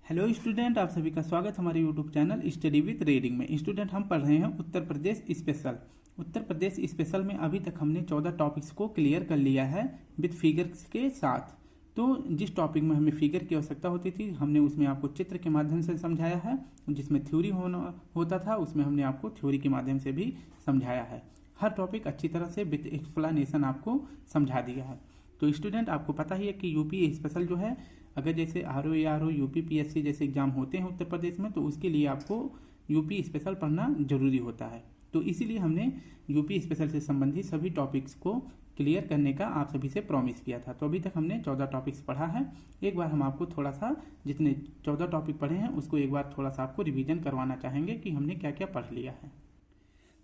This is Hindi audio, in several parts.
हेलो स्टूडेंट, आप सभी का स्वागत हमारे YouTube channel study with reading में। स्टूडेंट, हम पढ़ रहे हैं उत्तर प्रदेश स्पेशल। उत्तर प्रदेश स्पेशल में अभी तक हमने 14 टॉपिक्स को क्लियर कर लिया है विद फिगर्स के साथ। तो जिस टॉपिक में हमें फिगर की आवश्यकता होती थी हमने उसमें आपको चित्र के माध्यम से समझाया है, जिसमें थ्योरी होता था उसमें हमने आपको थ्योरी के माध्यम से भी समझाया है। हर टॉपिक अच्छी तरह से विद एक्सप्लेनेशन आपको समझा दिया है। तो स्टूडेंट, आपको पता ही है कि यूपी स्पेशल जो है, अगर जैसे आर ओ यूपी पीएससी जैसे एग्जाम होते हैं उत्तर प्रदेश में, तो उसके लिए आपको यूपी स्पेशल पढ़ना जरूरी होता है। तो इसीलिए हमने यूपी स्पेशल से संबंधित सभी टॉपिक्स को क्लियर करने का आप सभी से प्रॉमिस किया था। तो अभी तक हमने 14 टॉपिक्स पढ़ा है। एक बार हम आपको थोड़ा सा जितने 14 टॉपिक पढ़े हैं उसको एक बार थोड़ा सा आपको रिवीजन करवाना चाहेंगे कि हमने क्या क्या पढ़ लिया है।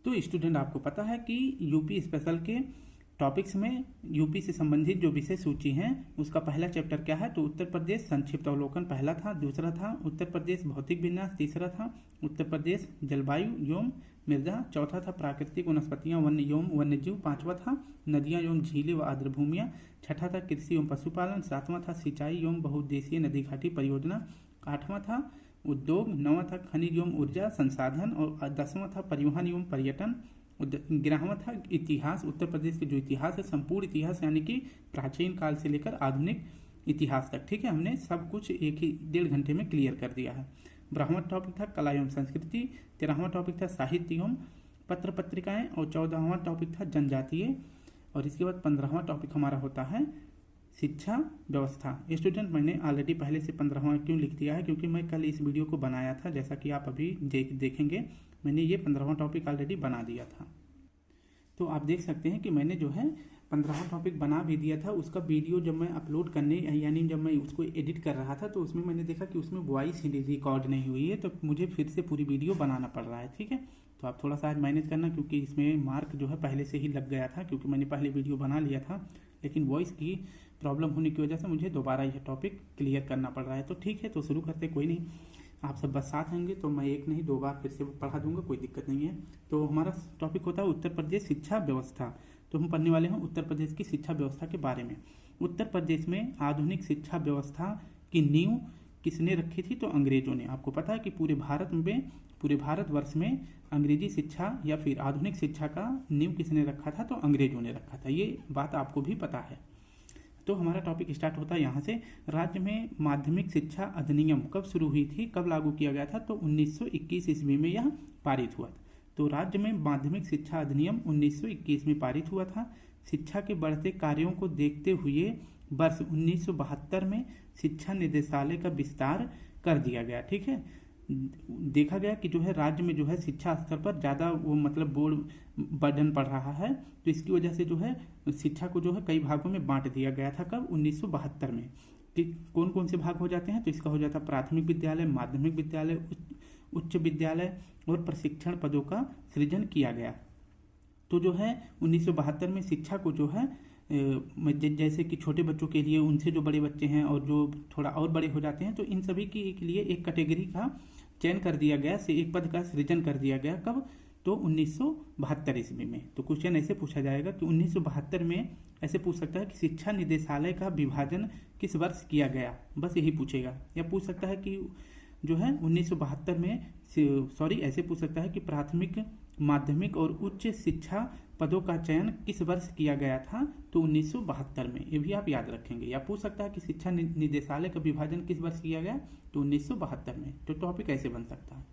तो स्टूडेंट, आपको पता है कि यूपी स्पेशल के टॉपिक्स में यूपी से संबंधित जो विषय सूची हैं उसका पहला चैप्टर क्या है, तो उत्तर प्रदेश संक्षिप्त अवलोकन पहला था। दूसरा था उत्तर प्रदेश भौतिक विन्यास। तीसरा था उत्तर प्रदेश जलवायु एवं मृदा। चौथा था प्राकृतिक वनस्पतियां वन्य एवं वन्यजीव। पांचवा था नदियां एवं झीलें व आर्द्र भूमियां। छठा था कृषि एवं पशुपालन। सातवां था सिंचाई एवं बहुउद्देशीय नदी घाटी परियोजना। आठवां था उद्योग। नौवां था खनिज एवं ऊर्जा संसाधन। और 10वां था परिवहन एवं पर्यटन। 11वां था इतिहास। उत्तर प्रदेश के जो इतिहास है, संपूर्ण इतिहास यानी कि प्राचीन काल से लेकर आधुनिक इतिहास तक। ठीक है, हमने सब कुछ एक ही 1.5 घंटे में क्लियर कर दिया है। 12वां टॉपिक था कला एवं संस्कृति। 13वां टॉपिक था साहित्य एवं पत्र पत्रिकाएं। और 14वां टॉपिक था जनजातीय। और इसके बाद 15वां टॉपिक हमारा होता है शिक्षा व्यवस्था। स्टूडेंट, मैंने ऑलरेडी पहले से 15वां क्यों लिख दिया है, क्योंकि मैं कल इस वीडियो को बनाया था, जैसा कि आप अभी देखेंगे मैंने ये 15वां टॉपिक ऑलरेडी बना दिया था। तो आप देख सकते हैं कि मैंने जो है 15वां टॉपिक बना भी दिया था। उसका वीडियो जब मैं अपलोड करने यानी जब मैं उसको एडिट कर रहा था तो उसमें मैंने देखा कि उसमें वॉइस रिकॉर्ड नहीं हुई है, तो मुझे फिर से पूरी वीडियो बनाना पड़ रहा है। ठीक है, तो आप थोड़ा सा आज मैनेज करना, क्योंकि इसमें मार्क जो है पहले से ही लग गया था, क्योंकि मैंने पहले वीडियो बना लिया था, लेकिन वॉइस की प्रॉब्लम होने की वजह से मुझे दोबारा यह टॉपिक क्लियर करना पड़ रहा है। तो ठीक है, तो शुरू करते, कोई नहीं, आप सब बस साथ होंगे तो मैं एक नहीं 2 बार फिर से पढ़ा दूंगा, कोई दिक्कत नहीं है। तो हमारा टॉपिक होता है उत्तर प्रदेश शिक्षा व्यवस्था। तो हम पढ़ने वाले हैं उत्तर प्रदेश की शिक्षा व्यवस्था के बारे में। उत्तर प्रदेश में आधुनिक शिक्षा व्यवस्था की नींव किसने रखी थी, तो अंग्रेजों ने। आपको पता है कि पूरे भारतवर्ष में अंग्रेजी शिक्षा या फिर आधुनिक शिक्षा का नींव किसने रखा था, तो अंग्रेजों ने रखा था। ये बात आपको भी पता है। तो हमारा टॉपिक स्टार्ट होता है यहाँ से। राज्य में माध्यमिक शिक्षा अधिनियम कब शुरू हुई थी, कब लागू किया गया था, तो 1921 ईस्वी में यह पारित हुआ था। तो राज्य में माध्यमिक शिक्षा अधिनियम 1921 में पारित हुआ था। शिक्षा के बढ़ते कार्यों को देखते हुए वर्ष 1972 में शिक्षा निदेशालय का विस्तार कर दिया गया। ठीक है, देखा गया कि जो है राज्य में जो है शिक्षा स्तर पर ज़्यादा वो मतलब बोर्ड बर्डन पड़ रहा है, तो इसकी वजह से जो है शिक्षा को जो है कई भागों में बांट दिया गया था। कब, 1972 में। कि कौन कौन से भाग हो जाते हैं, तो इसका हो जाता है प्राथमिक विद्यालय, माध्यमिक विद्यालय, उच्च विद्यालय और प्रशिक्षण पदों का सृजन किया गया। तो जो है 1972 में शिक्षा को जो है जैसे कि छोटे बच्चों के लिए, उनसे जो बड़े बच्चे हैं और जो थोड़ा और बड़े हो जाते हैं, तो इन सभी के लिए एक कैटेगरी का चयन कर दिया गया, से एक पद का सृजन कर दिया गया। कब, तो 1972 ईस्वी में। तो क्वेश्चन ऐसे पूछा जाएगा कि 1972 में ऐसे पूछ सकता है कि शिक्षा निदेशालय का विभाजन किस वर्ष किया गया, बस यही पूछेगा। या पूछ सकता है कि जो है 1972 में ऐसे पूछ सकता है कि प्राथमिक, माध्यमिक और उच्च शिक्षा पदों का चयन किस वर्ष किया गया था, तो 1972 में। ये भी आप याद रखेंगे। या पूछ सकता है कि शिक्षा निदेशालय का विभाजन किस वर्ष किया गया, तो 1972 में। तो टॉपिक ऐसे बन सकता है।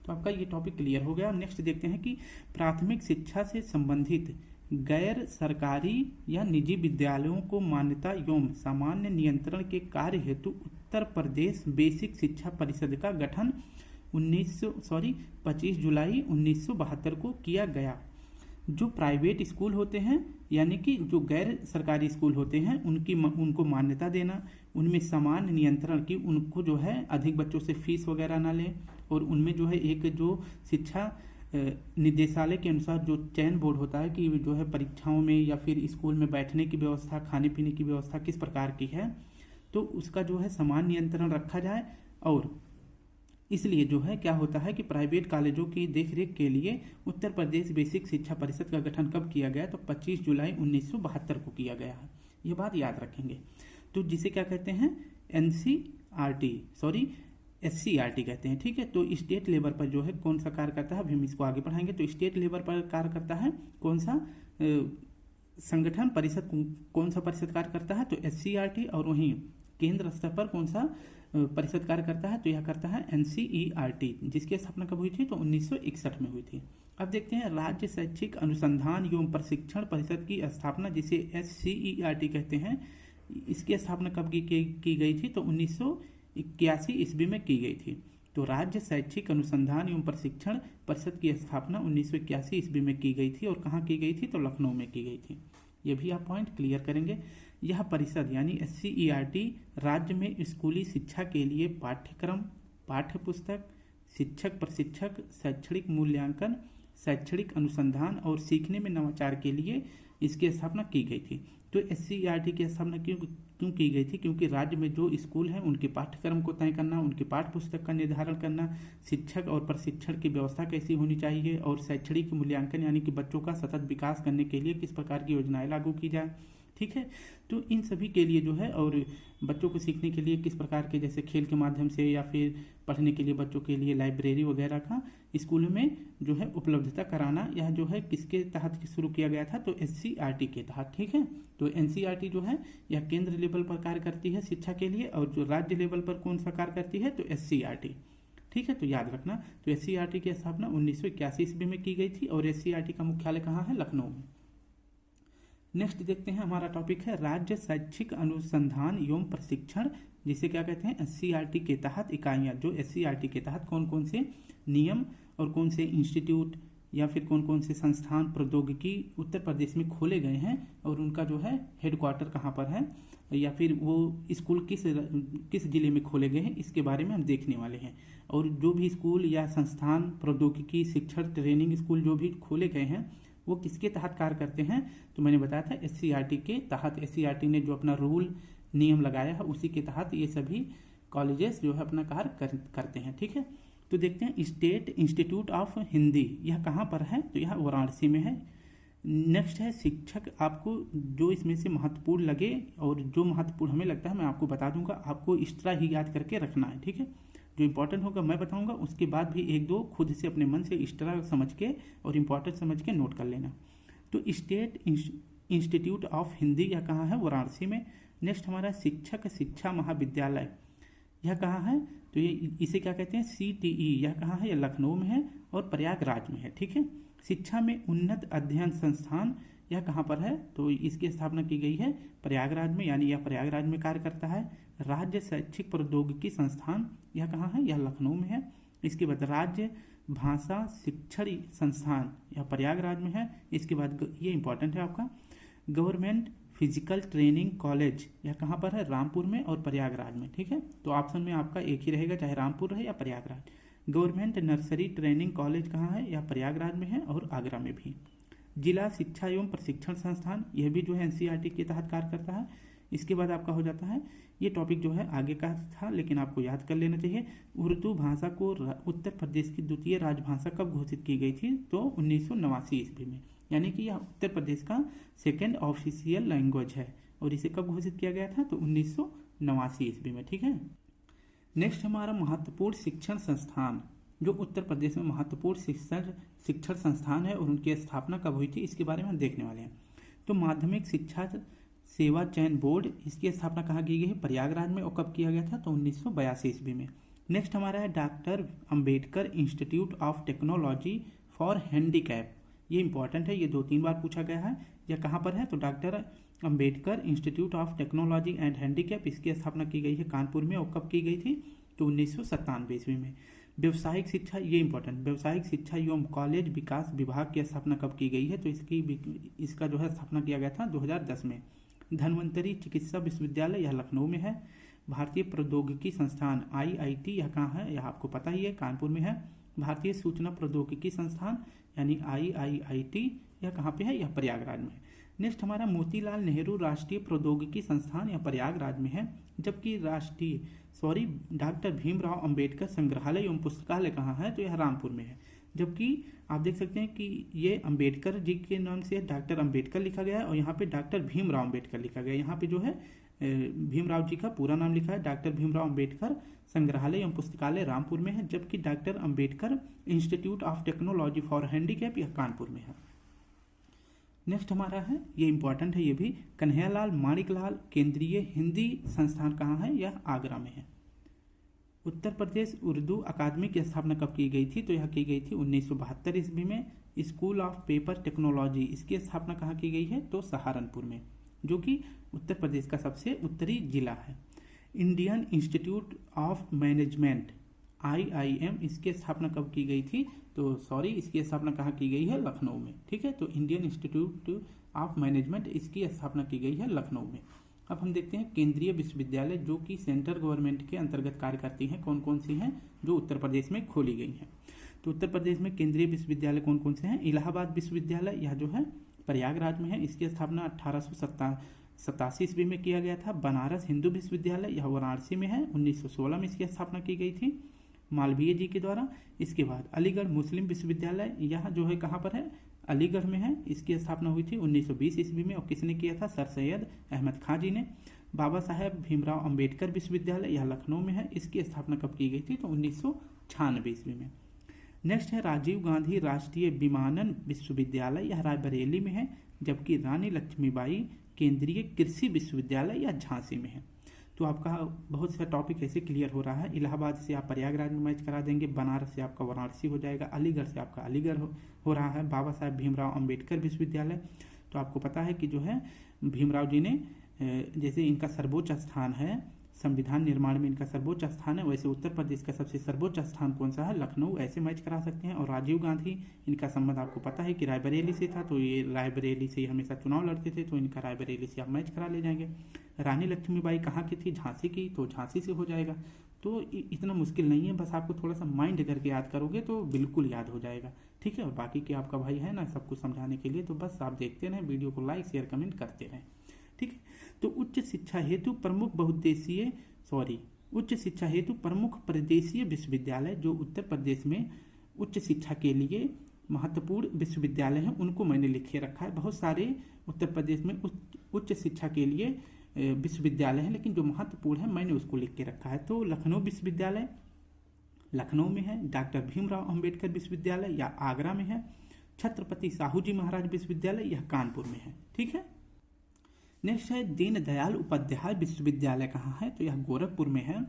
तो आपका ये टॉपिक क्लियर हो गया। नेक्स्ट देखते हैं कि प्राथमिक शिक्षा से संबंधित गैर सरकारी या निजी विद्यालयों को मान्यता एवं सामान्य नियंत्रण के कार्य हेतु उत्तर प्रदेश बेसिक शिक्षा परिषद का गठन 25 जुलाई 1972 को किया गया। जो प्राइवेट स्कूल होते हैं यानी कि जो गैर सरकारी स्कूल होते हैं उनको मान्यता देना, उनमें समान नियंत्रण की, उनको जो है अधिक बच्चों से फीस वगैरह ना लें, और उनमें जो है एक जो शिक्षा निदेशालय के अनुसार जो चयन बोर्ड होता है कि जो है परीक्षाओं में या फिर स्कूल में बैठने की व्यवस्था, खाने पीने की व्यवस्था किस प्रकार की है, तो उसका जो है समान नियंत्रण रखा जाए। और इसलिए जो है क्या होता है कि प्राइवेट कॉलेजों की देखरेख के लिए उत्तर प्रदेश बेसिक शिक्षा परिषद का गठन कब किया गया, तो 25 जुलाई 1972 को किया गया है। ये बात याद रखेंगे। तो जिसे क्या कहते हैं, SCERT कहते हैं, ठीक है। तो स्टेट लेवल पर जो है कौन सा कार्य करता है, अभी हम इसको आगे पढ़ाएंगे। तो स्टेट लेवल पर कार्य करता है कौन सा संगठन परिषद, कौन सा परिषद कार्य करता है, तो SCERT। और वहीं केंद्र स्तर पर कौन सा परिषद कार्य करता है, तो यह करता है NCERT, जिसकी स्थापना कब हुई थी, तो 1961 में हुई थी। अब देखते हैं राज्य शैक्षिक अनुसंधान एवं प्रशिक्षण परिषद की स्थापना, जिसे SCERT कहते हैं, इसकी स्थापना कब की गई थी, तो 1981 ईस्वी में की गई थी। तो राज्य शैक्षिक अनुसंधान एवं प्रशिक्षण परिषद की स्थापना 1981 ईस्वी में की गई थी। और कहाँ की गई थी, तो लखनऊ में की गई थी। ये भी आप पॉइंट क्लियर करेंगे। यह परिषद यानी SCERT राज्य में स्कूली शिक्षा के लिए पाठ्यक्रम, पाठ्य पुस्तक, शिक्षक प्रशिक्षक, शैक्षणिक मूल्यांकन, शैक्षणिक अनुसंधान और सीखने में नवाचार के लिए इसकी स्थापना की गई थी। तो SCERT की स्थापना क्यों की गई थी, क्योंकि राज्य में जो स्कूल हैं उनके पाठ्यक्रम को तय करना, उनके पाठ्य पुस्तक का निर्धारण करना, शिक्षक और प्रशिक्षण की व्यवस्था कैसी होनी चाहिए, और शैक्षणिक मूल्यांकन यानी कि बच्चों का सतत विकास करने के लिए किस प्रकार की योजनाएं लागू की जाए, ठीक है। तो इन सभी के लिए जो है, और बच्चों को सीखने के लिए किस प्रकार के, जैसे खेल के माध्यम से या फिर पढ़ने के लिए बच्चों के लिए लाइब्रेरी वगैरह का स्कूल में जो है उपलब्धता कराना, यह जो है किसके तहत शुरू किया गया था, तो SCERT के तहत, ठीक है। तो NCERT जो है यह केंद्र लेवल पर कार्य करती है शिक्षा के लिए, और जो राज्य लेवल पर कौन सा कार्य करती है, तो SCERT, ठीक है। तो याद रखना, तो SCERT की स्थापना 1981 ईस्वी में की गई थी, और SCERT का मुख्यालय कहाँ है, लखनऊ में। नेक्स्ट देखते हैं, हमारा टॉपिक है राज्य शैक्षिक अनुसंधान एवं प्रशिक्षण, जिसे क्या कहते हैं, SCERT के तहत इकाइयाँ। जो SCERT के तहत कौन कौन से नियम और कौन से इंस्टीट्यूट या फिर कौन कौन से संस्थान प्रौद्योगिकी उत्तर प्रदेश में खोले गए हैं, और उनका जो है हेडक्वार्टर कहाँ पर है, या फिर वो स्कूल किस जिले में खोले गए हैं, इसके बारे में हम देखने वाले हैं। और जो भी स्कूल या संस्थान प्रौद्योगिकी शिक्षण ट्रेनिंग स्कूल जो भी खोले गए हैं, वो किसके तहत कार्य करते हैं, तो मैंने बताया था SCERT के तहत। SCERT ने जो अपना रूल नियम लगाया है, उसी के तहत ये सभी कॉलेजेस जो है अपना कार्य करते हैं, ठीक है। तो देखते हैं, स्टेट इंस्टीट्यूट ऑफ हिंदी, यह कहाँ पर है, तो यह वाराणसी में है। नेक्स्ट है शिक्षक, आपको जो इसमें से महत्वपूर्ण लगे और जो महत्वपूर्ण हमें लगता है मैं आपको बता दूंगा, आपको इस तरह ही याद करके रखना है, ठीक है। जो इंपॉर्टेंट होगा मैं बताऊंगा, उसके बाद भी एक दो खुद से अपने मन से इस तरह समझ के और इम्पोर्टेंट समझ के नोट कर लेना। तो स्टेट इंस्टीट्यूट ऑफ हिंदी, यह कहाँ है, वाराणसी में। नेक्स्ट हमारा शिक्षक शिक्षा महाविद्यालय, यह कहाँ है, तो ये इसे क्या कहते हैं, CTE, यह कहाँ है, यह लखनऊ में है और प्रयागराज में है, ठीक है। शिक्षा में उन्नत अध्ययन संस्थान, यह कहाँ पर है, तो इसकी स्थापना की गई है प्रयागराज में, यानी यह प्रयागराज में कार्य करता है। राज्य शैक्षिक प्रौद्योगिकी संस्थान, यह कहाँ है, यह लखनऊ में है। इसके बाद राज्य भाषा शिक्षण संस्थान, यह प्रयागराज में है। इसके बाद ये इंपॉर्टेंट है आपका, गवर्नमेंट फिजिकल ट्रेनिंग कॉलेज, यह कहाँ पर है, रामपुर में और प्रयागराज में, ठीक है। तो ऑप्शन में आपका एक ही रहेगा, चाहे रामपुर रहे या Prayagraj. Government nursery training college कहाँ है, यह प्रयागराज में है और आगरा में भी। जिला शिक्षा एवं प्रशिक्षण संस्थान, यह भी जो है NCERT के तहत कार्य करता है। इसके बाद आपका हो जाता है, ये टॉपिक जो है आगे का था लेकिन आपको याद कर लेना चाहिए, उर्दू भाषा को उत्तर प्रदेश की द्वितीय राजभाषा कब घोषित की गई थी, तो 1989 ईस्वी में, यानी कि यह उत्तर प्रदेश का सेकेंड ऑफिशियल लैंग्वेज है। और इसे कब घोषित किया गया था, तो 1989 ईस्वी में, ठीक है। नेक्स्ट हमारा महत्वपूर्ण शिक्षण संस्थान, जो उत्तर प्रदेश में महत्वपूर्ण शिक्षण संस्थान है और उनकी स्थापना कब हुई थी, इसके बारे में हम देखने वाले हैं। तो माध्यमिक शिक्षा सेवा चयन बोर्ड, इसकी स्थापना कहाँ की गई है, प्रयागराज में, और कब किया गया था, तो 1982 ईस्वी में। नेक्स्ट हमारा है doctor Ambedkar institute of technology for handicap, ये इंपॉर्टेंट है, ये 2-3 बार पूछा गया है। यह कहाँ पर है, तो doctor Ambedkar institute of technology and handicap, इसकी स्थापना की गई है कानपुर में, और कब की गई थी, तो 1997 ईस्वी में। व्यवसायिक शिक्षा, ये इंपॉर्टेंट, व्यवसायिक शिक्षा एवं कॉलेज विकास विभाग की स्थापना कब की गई है, तो इसका जो है स्थापना किया गया था 2010 में। धन्वंतरी चिकित्सा विश्वविद्यालय, यह लखनऊ में है। भारतीय प्रौद्योगिकी संस्थान IIT, यह कहाँ है, यह आपको पता ही है, कानपुर में है। भारतीय सूचना प्रौद्योगिकी संस्थान यानी IIIT, यह कहाँ पे है, यह प्रयागराज में है। नेक्स्ट हमारा मोतीलाल नेहरू राष्ट्रीय प्रौद्योगिकी संस्थान, यह प्रयागराज में है। जबकि डॉक्टर भीमराव अंबेडकर संग्रहालय एवं पुस्तकालय कहाँ है, तो यह रामपुर में है। जबकि आप देख सकते हैं कि ये अंबेडकर जी के नाम से डॉक्टर अंबेडकर लिखा गया है और यहाँ पे डॉक्टर भीमराव अंबेडकर लिखा गया है। यहाँ पे जो है भीमराव जी का पूरा नाम लिखा है डॉक्टर भीमराव अंबेडकर संग्रहालय एवं पुस्तकालय रामपुर में है, जबकि doctor Ambedkar institute of technology for handicap यह कानपुर में है। नेक्स्ट हमारा है, ये इंपॉर्टेंट है, ये भी कन्हैयालाल माणिकलाल केंद्रीय हिंदी संस्थान कहाँ है, यह आगरा में है। उत्तर प्रदेश उर्दू अकादमी की स्थापना कब की गई थी, तो यह की गई थी 1972 ईस्वी में। स्कूल ऑफ पेपर टेक्नोलॉजी, इसकी स्थापना कहाँ की गई है, तो सहारनपुर में, जो कि उत्तर प्रदेश का सबसे उत्तरी जिला है। Indian institute of management IIM, इसकी स्थापना कब की गई थी, तो इसकी स्थापना कहाँ की गई है, लखनऊ में। ठीक है, तो इंडियन इंस्टीट्यूट ऑफ मैनेजमेंट इसकी स्थापना की गई है लखनऊ में। अब हम देखते हैं केंद्रीय विश्वविद्यालय जो कि सेंट्रल गवर्नमेंट के अंतर्गत कार्य करती हैं, कौन कौन सी हैं, जो उत्तर प्रदेश में खोली गई हैं। तो उत्तर प्रदेश में केंद्रीय विश्वविद्यालय कौन कौन से हैं, इलाहाबाद विश्वविद्यालय, यह जो है प्रयागराज में है, इसकी स्थापना 1887 ईस्वी में किया गया था। बनारस हिंदू विश्वविद्यालय, यह वाराणसी में है, 1916 में इसकी स्थापना की गई थी मालवीय जी के द्वारा। इसके बाद अलीगढ़ मुस्लिम विश्वविद्यालय, यह जो है कहाँ पर है, अलीगढ़ में है, इसकी स्थापना हुई थी 1920 ईस्वी में, और किसने किया था, सर सैयद अहमद खां जी ने। बाबा साहेब भीमराव अंबेडकर विश्वविद्यालय, यह लखनऊ में है, इसकी स्थापना कब की गई थी, तो 1996 ईस्वी में। नेक्स्ट है राजीव गांधी राष्ट्रीय विमानन विश्वविद्यालय, यह रायबरेली में है, जबकि रानी लक्ष्मीबाई केंद्रीय कृषि विश्वविद्यालय यह झांसी में है। तो आपका बहुत सा टॉपिक ऐसे क्लियर हो रहा है। इलाहाबाद से आप प्रयागराज में मैच करा देंगे, बनारस से आपका वाराणसी हो जाएगा, अलीगढ़ से आपका अलीगढ़ हो रहा है। बाबा साहेब भीमराव अंबेडकर विश्वविद्यालय, तो आपको पता है कि जो है भीमराव जी ने जैसे इनका सर्वोच्च स्थान है, संविधान निर्माण में इनका सर्वोच्च स्थान है, वैसे उत्तर प्रदेश का सबसे सर्वोच्च स्थान कौन सा है, लखनऊ, ऐसे मैच करा सकते हैं। और राजीव गांधी, इनका संबंध आपको पता है कि रायबरेली से था, तो ये रायबरेली से हमेशा चुनाव लड़ते थे, तो इनका रायबरेली से आप मैच करा ले जाएंगे। रानी लक्ष्मीबाई कहाँ की थी, झांसी की, तो झांसी से हो जाएगा। तो इतना मुश्किल नहीं है, बस आपको थोड़ा सा माइंड करके याद करोगे तो बिल्कुल याद हो जाएगा। ठीक है, और बाकी के आपका भाई है ना सब कुछ समझाने के लिए, तो बस आप देखते रहें, वीडियो को लाइक शेयर कमेंट करते रहें। ठीक है, तो उच्च शिक्षा हेतु प्रमुख प्रदेशीय विश्वविद्यालय, जो उत्तर प्रदेश में उच्च शिक्षा के लिए महत्वपूर्ण विश्वविद्यालय हैं, उनको मैंने लिखे रखा है। बहुत सारे उत्तर प्रदेश में उच्च शिक्षा के लिए विश्वविद्यालय हैं, लेकिन जो महत्वपूर्ण है मैंने उसको लिख के रखा है। तो लखनऊ विश्वविद्यालय लखनऊ में है, डॉक्टर भीमराव अंबेडकर विश्वविद्यालय या आगरा में है, छत्रपति साहू जी महाराज विश्वविद्यालय यह कानपुर में है। ठीक है, नेक्स्ट है दीनदयाल उपाध्याय विश्वविद्यालय कहाँ है, तो यह गोरखपुर में है।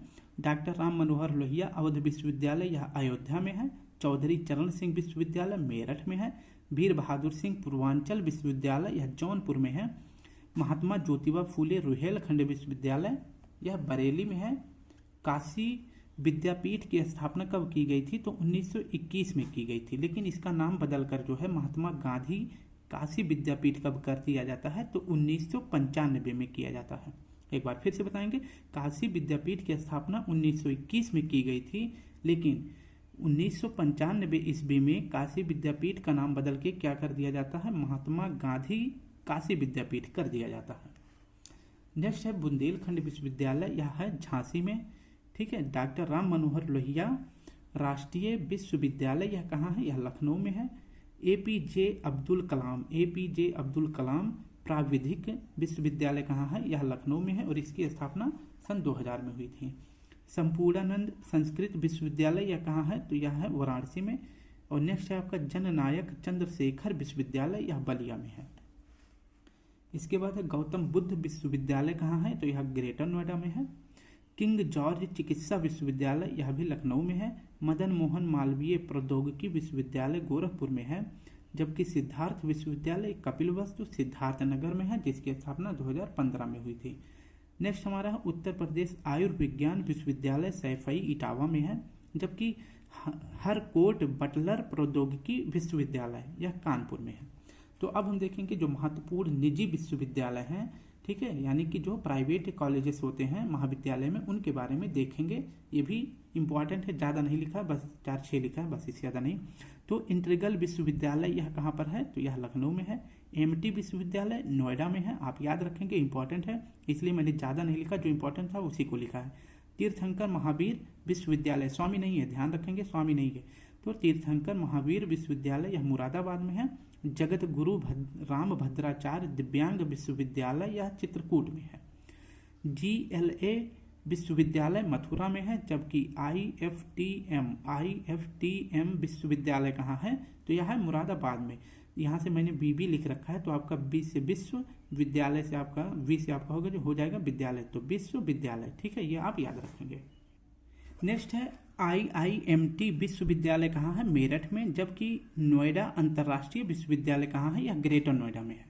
डॉक्टर राम मनोहर लोहिया अवध विश्वविद्यालय यह अयोध्या में है। चौधरी चरण सिंह विश्वविद्यालय मेरठ में है। वीर बहादुर सिंह पूर्वांचल विश्वविद्यालय यह जौनपुर में है। महात्मा ज्योतिबा फूले रुहेलखंड विश्वविद्यालय यह बरेली में है। काशी विद्यापीठ की स्थापना कब की गई थी, तो 1921 में की गई थी, लेकिन इसका नाम बदलकर जो है महात्मा गांधी काशी विद्यापीठ कब कर दिया जाता है, तो 1995 में किया जाता है। एक बार फिर से बताएंगे, काशी विद्यापीठ की स्थापना 1921 में की गई थी, लेकिन 1995 ईस्वी में काशी विद्यापीठ का नाम बदल के क्या कर दिया जाता है, महात्मा गांधी काशी विद्यापीठ कर दिया जाता है। नेक्स्ट है बुंदेलखंड विश्वविद्यालय, यह है झांसी में। ठीक है, डॉक्टर राम मनोहर लोहिया राष्ट्रीय विश्वविद्यालय यह कहाँ है, यह लखनऊ में है। APJ अब्दुल कलाम प्राविधिक विश्वविद्यालय कहाँ है, यह लखनऊ में है, और इसकी स्थापना सन 2000 में हुई थी। संपूर्णानंद संस्कृत विश्वविद्यालय यह कहाँ है, तो यह है वाराणसी में। और नेक्स्ट है आपका जननायक चंद्रशेखर विश्वविद्यालय यह बलिया में है। इसके बाद है गौतम बुद्ध विश्वविद्यालय कहाँ है, तो यह ग्रेटर नोएडा में है। किंग जॉर्ज चिकित्सा विश्वविद्यालय यह भी लखनऊ में है। मदन मोहन मालवीय प्रौद्योगिकी विश्वविद्यालय गोरखपुर में है, जबकि सिद्धार्थ विश्वविद्यालय कपिलवस्तु सिद्धार्थनगर में है, जिसकी स्थापना 2015 में हुई थी। नेक्स्ट हमारा है उत्तर प्रदेश आयुर्विज्ञान विश्वविद्यालय सैफई इटावा में है, जबकि हरकोट बटलर प्रौद्योगिकी विश्वविद्यालय यह कानपुर में है। तो अब हम देखेंगे जो महत्वपूर्ण निजी विश्वविद्यालय हैं, ठीक है, यानी कि जो प्राइवेट कॉलेजेस होते हैं महाविद्यालय में, उनके बारे में देखेंगे। ये भी इंपॉर्टेंट है, ज़्यादा नहीं लिखा है, बस 4-6 लिखा है, बस इससे ज़्यादा नहीं। तो इंटीग्रल विश्वविद्यालय यह कहाँ पर है, तो यह लखनऊ में है। MT विश्वविद्यालय नोएडा में है, आप याद रखेंगे, इंपॉर्टेंट है, इसलिए मैंने ज़्यादा नहीं लिखा, जो इंपॉर्टेंट था उसी को लिखा है। तीर्थंकर महावीर विश्वविद्यालय, स्वामी नहीं है, ध्यान रखेंगे, स्वामी नहीं है, तो तीर्थंकर महावीर विश्वविद्यालय यह मुरादाबाद में है। जगत गुरु राम भद्राचार्य दिव्यांग विश्वविद्यालय यह चित्रकूट में है। GLA विश्वविद्यालय मथुरा में है, जबकि IFTM विश्वविद्यालय कहाँ है, तो यह है मुरादाबाद में। यहाँ से मैंने BB लिख रखा है, तो आपका बी से विश्वविद्यालय से आपका वी से आपका होगा जो हो जाएगा विद्यालय, तो विश्वविद्यालय, ठीक है, ये आप याद रखेंगे। नेक्स्ट है IIMT विश्वविद्यालय कहाँ है, मेरठ में, जबकि नोएडा अंतर्राष्ट्रीय विश्वविद्यालय कहाँ है, यह ग्रेटर नोएडा में है।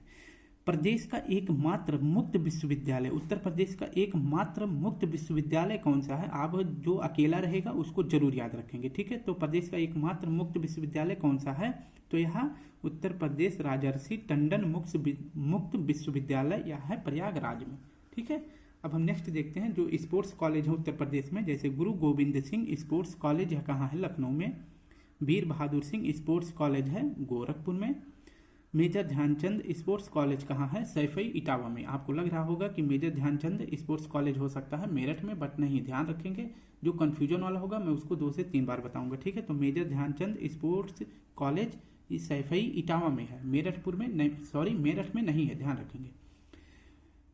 प्रदेश का एकमात्र मुक्त विश्वविद्यालय, उत्तर प्रदेश का एकमात्र मुक्त विश्वविद्यालय कौन सा है, आप जो अकेला रहेगा उसको जरूर याद रखेंगे, ठीक है। तो प्रदेश का एकमात्र मुक्त विश्वविद्यालय कौन सा है, तो यह उत्तर प्रदेश राजर्षि टंडन मुक्त विश्वविद्यालय यह है प्रयागराज में, ठीक है। अब हम नेक्स्ट देखते हैं जो स्पोर्ट्स कॉलेज है उत्तर प्रदेश में, जैसे गुरु गोविंद सिंह स्पोर्ट्स कॉलेज है कहाँ है, लखनऊ में। वीर बहादुर सिंह स्पोर्ट्स कॉलेज है गोरखपुर में। मेजर ध्यानचंद स्पोर्ट्स कॉलेज कहाँ है, सैफई इटावा में। आपको लग रहा होगा कि मेजर ध्यानचंद स्पोर्ट्स कॉलेज हो सकता है मेरठ में, बट नहीं, ध्यान रखेंगे जो कंफ्यूजन वाला होगा मैं उसको 2 से 3 बार बताऊंगा, ठीक है। तो मेजर ध्यानचंद स्पोर्ट्स कॉलेज इस सैफई इटावा में है, मेरठ में नहीं है, ध्यान रखेंगे।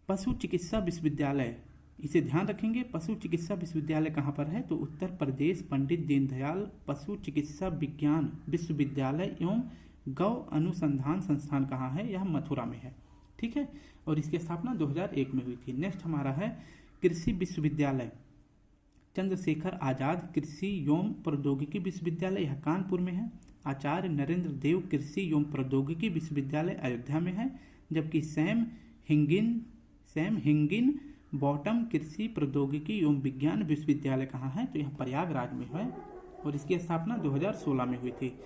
पशु चिकित्सा विश्वविद्यालय, इसे ध्यान रखेंगे, पशु चिकित्सा विश्वविद्यालय कहाँ पर है, तो उत्तर प्रदेश पंडित दीनदयाल पशु चिकित्सा विज्ञान विश्वविद्यालय एवं गौ अनुसंधान संस्थान कहाँ है, यह मथुरा में है, ठीक है। और इसकी स्थापना 2001 में हुई थी। नेक्स्ट हमारा है कृषि विश्वविद्यालय, चंद्रशेखर आजाद कृषि एवं प्रौद्योगिकी विश्वविद्यालय, यह कानपुर में है। आचार्य नरेंद्र देव कृषि एवं प्रौद्योगिकी विश्वविद्यालय अयोध्या में है, जबकि सैम हिंगिन बॉटम कृषि प्रौद्योगिकी एवं विज्ञान विश्वविद्यालय कहाँ है, तो यह प्रयागराज में है और इसकी स्थापना 2016 में हुई थी।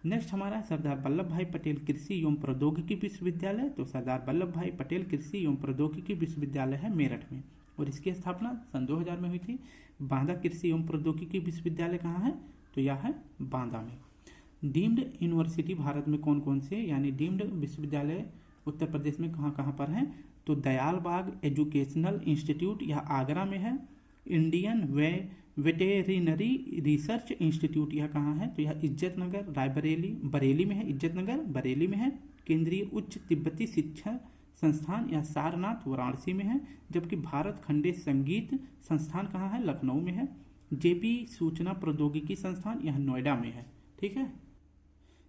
नेक्स्ट हमारा सरदार वल्लभ भाई पटेल कृषि एवं प्रौद्योगिकी विश्वविद्यालय, तो सरदार वल्लभ भाई पटेल कृषि एवं प्रौद्योगिकी विश्वविद्यालय है मेरठ में और इसकी स्थापना सन 2000 में हुई थी। बांदा कृषि एवं प्रौद्योगिकी विश्वविद्यालय कहाँ है, तो यह है बांदा में। डीम्ड यूनिवर्सिटी भारत में कौन कौन से, यानी डीम्ड विश्वविद्यालय उत्तर प्रदेश में कहाँ कहाँ पर हैं, तो दयाल बाग एजुकेशनल इंस्टीट्यूट यह आगरा में है। इंडियन वेटेरिनरी रिसर्च इंस्टीट्यूट यह कहाँ है, तो यह इज्जतनगर बरेली में है, इज्जतनगर बरेली में है। केंद्रीय उच्च तिब्बती शिक्षा संस्थान यह सारनाथ वाराणसी में है, जबकि भारत खंडे संगीत संस्थान कहाँ है, लखनऊ में है। जेपी सूचना प्रौद्योगिकी संस्थान यह नोएडा में है, ठीक है।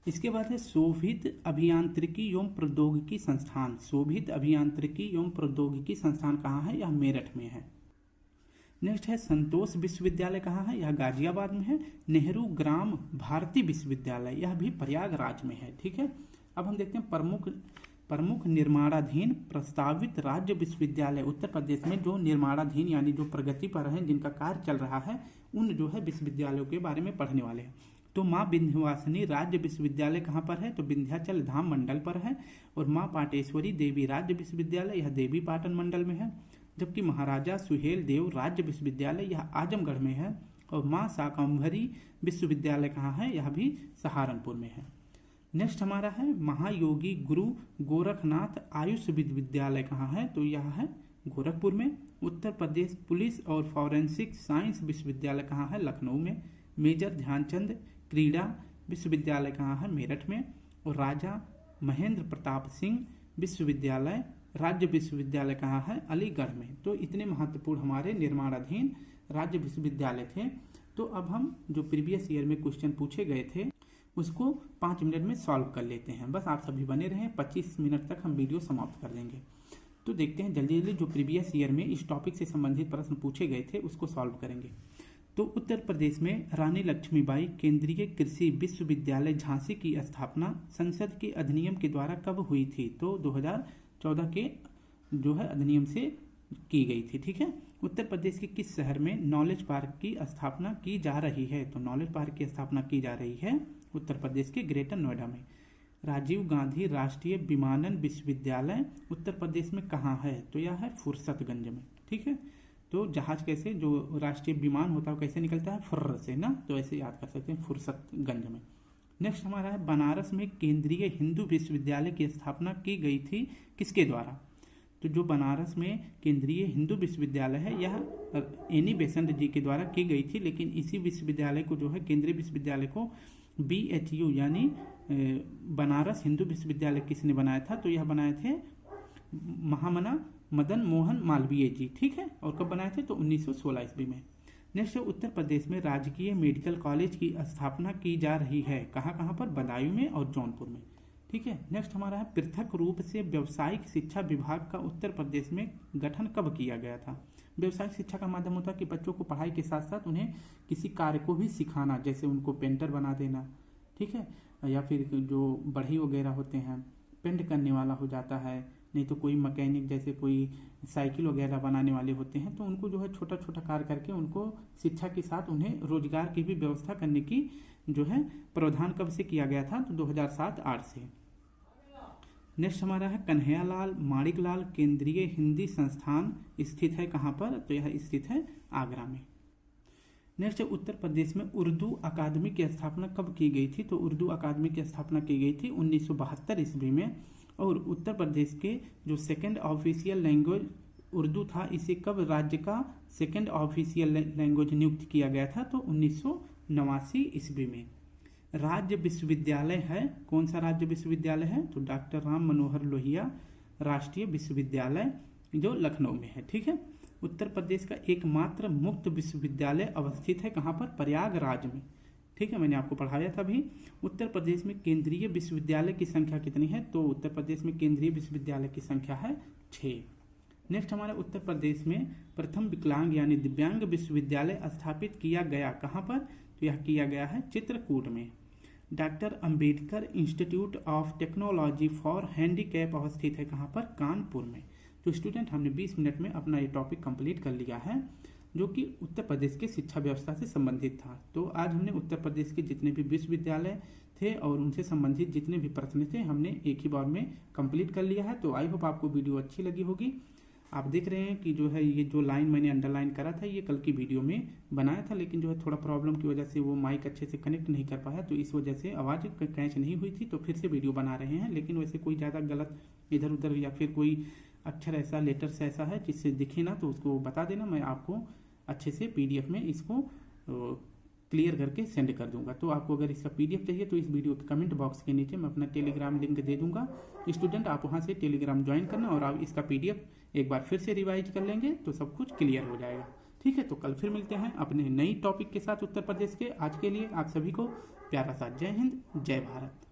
इसके बाद है शोभित अभियांत्रिकी एवं प्रौद्योगिकी संस्थान, शोभित अभियांत्रिकी एवं प्रौद्योगिकी संस्थान कहाँ है, यह मेरठ में है। नेक्स्ट है संतोष विश्वविद्यालय कहाँ है, यह गाजियाबाद में है। नेहरू ग्राम भारती विश्वविद्यालय यह भी प्रयागराज में है, ठीक है। अब हम देखते हैं प्रमुख निर्माणाधीन प्रस्तावित राज्य विश्वविद्यालय उत्तर प्रदेश में, जो निर्माणाधीन यानी जो प्रगति पर हैं, जिनका कार्य चल रहा है, उन जो है विश्वविद्यालयों के बारे में पढ़ने वाले हैं। तो माँ विंध्यवासिनी राज्य विश्वविद्यालय कहाँ पर है, तो विंध्याचल धाम मंडल पर है। और माँ पाटेश्वरी देवी राज्य विश्वविद्यालय यह देवी पाटन मंडल में है, जबकि महाराजा सुहेल देव राज्य विश्वविद्यालय यह आजमगढ़ में है। और माँ शाकंभरी विश्वविद्यालय कहाँ है, यह भी सहारनपुर में है। नेक्स्ट हमारा है महायोगी गुरु गोरखनाथ आयुष विश्वविद्यालय कहाँ है, तो यह है गोरखपुर में। उत्तर प्रदेश पुलिस और फॉरेंसिक साइंस विश्वविद्यालय कहाँ है, लखनऊ में। मेजर ध्यानचंद क्रीड़ा विश्वविद्यालय कहाँ है, मेरठ में। और राजा महेंद्र प्रताप सिंह विश्वविद्यालय राज्य विश्वविद्यालय कहाँ है, अलीगढ़ में। तो इतने महत्वपूर्ण हमारे निर्माणाधीन राज्य विश्वविद्यालय थे। तो अब हम जो प्रीवियस ईयर में क्वेश्चन पूछे गए थे उसको 5 मिनट में सॉल्व कर लेते हैं। बस आप सभी बने रहें, 25 मिनट तक हम वीडियो समाप्त कर देंगे। तो देखते हैं जल्दी जल्दी जो प्रीवियस ईयर में इस टॉपिक से संबंधित प्रश्न पूछे गए थे उसको सॉल्व करेंगे। तो उत्तर प्रदेश में रानी लक्ष्मीबाई केंद्रीय कृषि विश्वविद्यालय झांसी की स्थापना संसद के अधिनियम के द्वारा कब हुई थी, तो 2014 के जो है अधिनियम से की गई थी, ठीक है। उत्तर प्रदेश के किस शहर में नॉलेज पार्क की स्थापना की जा रही है, तो नॉलेज पार्क की स्थापना की जा रही है उत्तर प्रदेश के ग्रेटर नोएडा में। राजीव गांधी राष्ट्रीय विमानन विश्वविद्यालय उत्तर प्रदेश में कहाँ है, तो यह है फुर्सतगंज में, ठीक है। तो जहाज कैसे जो राष्ट्रीय विमान होता है वो कैसे निकलता है, फुर्र से ना, तो ऐसे याद कर सकते हैं फुर्सतगंज में। नेक्स्ट हमारा है बनारस में केंद्रीय हिंदू विश्वविद्यालय की स्थापना की गई थी किसके द्वारा, तो जो बनारस में केंद्रीय हिंदू विश्वविद्यालय है यह एनी बेसेंट जी के द्वारा की गई थी। लेकिन इसी विश्वविद्यालय को जो है केंद्रीय विश्वविद्यालय को BHU यानी बनारस हिंदू विश्वविद्यालय किसने बनाया था, तो यह बनाए थे महामना मदन मोहन मालवीय जी, ठीक है। और कब बनाए थे? तो 1916 ईस्वी में। नेक्स्ट है उत्तर प्रदेश में राजकीय मेडिकल कॉलेज की स्थापना की जा रही है। कहाँ कहाँ पर? बदायूं में और जौनपुर में, ठीक है। नेक्स्ट हमारा है पृथक रूप से व्यावसायिक शिक्षा विभाग का उत्तर प्रदेश में गठन कब किया गया था? व्यावसायिक शिक्षा का माध्यम होता है कि बच्चों को पढ़ाई के साथ साथ उन्हें किसी कार्य को भी सिखाना, जैसे उनको पेंटर बना देना, ठीक है, या फिर जो बढ़ई वगैरह होते हैं पेंट करने वाला हो जाता है, नहीं तो कोई मैकेनिक जैसे कोई साइकिल वगैरह बनाने वाले होते हैं, तो उनको जो है छोटा छोटा कार्य करके उनको शिक्षा के साथ उन्हें रोजगार की भी व्यवस्था करने की जो है प्रावधान कब से किया गया था? तो 2007-8 से। नेक्स्ट हमारा है कन्हैयालाल माणिकलाल केंद्रीय हिंदी संस्थान स्थित है कहाँ पर? तो यह स्थित है आगरा में। नेक्स्ट है उत्तर प्रदेश में उर्दू अकादमी की स्थापना कब की गई थी? तो उर्दू अकादमी की स्थापना की गई थी 1972 ईस्वी में। और उत्तर प्रदेश के जो सेकेंड ऑफिशियल लैंग्वेज उर्दू था, इसे कब राज्य का सेकेंड ऑफिशियल लैंग्वेज नियुक्त किया गया था? तो 1989 ईस्वी में। राज्य विश्वविद्यालय है, कौन सा राज्य विश्वविद्यालय है? तो डॉक्टर राम मनोहर लोहिया राष्ट्रीय विश्वविद्यालय जो लखनऊ में है, ठीक है। उत्तर प्रदेश का एकमात्र मुक्त विश्वविद्यालय अवस्थित है कहाँ पर? प्रयागराज में, ठीक है, मैंने आपको पढ़ाया था भी। उत्तर प्रदेश में केंद्रीय विश्वविद्यालय की संख्या कितनी है? तो उत्तर प्रदेश में केंद्रीय विश्वविद्यालय की संख्या है 6। नेक्स्ट हमारे उत्तर प्रदेश में प्रथम विकलांग यानी दिव्यांग विश्वविद्यालय स्थापित किया गया कहाँ पर? तो यह किया गया है चित्रकूट में। Doctor Ambedkar institute of technology for handicap अवस्थित है कहाँ पर? कानपुर में। तो स्टूडेंट हमने 20 मिनट में अपना ये टॉपिक कंप्लीट कर लिया है जो कि उत्तर प्रदेश के शिक्षा व्यवस्था से संबंधित था। तो आज हमने उत्तर प्रदेश के जितने भी विश्वविद्यालय थे और उनसे संबंधित जितने भी प्रश्न थे हमने एक ही बार में कंप्लीट कर लिया है। तो आई होप आपको वीडियो अच्छी लगी होगी। आप देख रहे हैं कि जो है ये जो लाइन मैंने अंडरलाइन करा था ये कल की वीडियो में बनाया था, लेकिन जो है थोड़ा प्रॉब्लम की वजह से वो माइक अच्छे से कनेक्ट नहीं कर पाया, तो इस वजह से आवाज़ कैच नहीं हुई थी। तो फिर से वीडियो बना रहे हैं, लेकिन वैसे कोई ज़्यादा गलत इधर उधर या फिर कोई अक्षर ऐसा लेटर्स ऐसा है जिससे दिखे ना तो उसको बता देना, मैं आपको अच्छे से PDF में इसको क्लियर करके सेंड कर दूंगा। तो आपको अगर इसका PDF चाहिए तो इस वीडियो के कमेंट बॉक्स के नीचे मैं अपना टेलीग्राम लिंक दे दूंगा। स्टूडेंट आप वहां से टेलीग्राम ज्वाइन करना और आप इसका PDF एक बार फिर से रिवाइज कर लेंगे तो सब कुछ क्लियर हो जाएगा, ठीक है। तो कल फिर मिलते हैं अपने नई टॉपिक के साथ उत्तर प्रदेश के। आज के लिए आप सभी को प्यारा सा जय हिंद, जय भारत।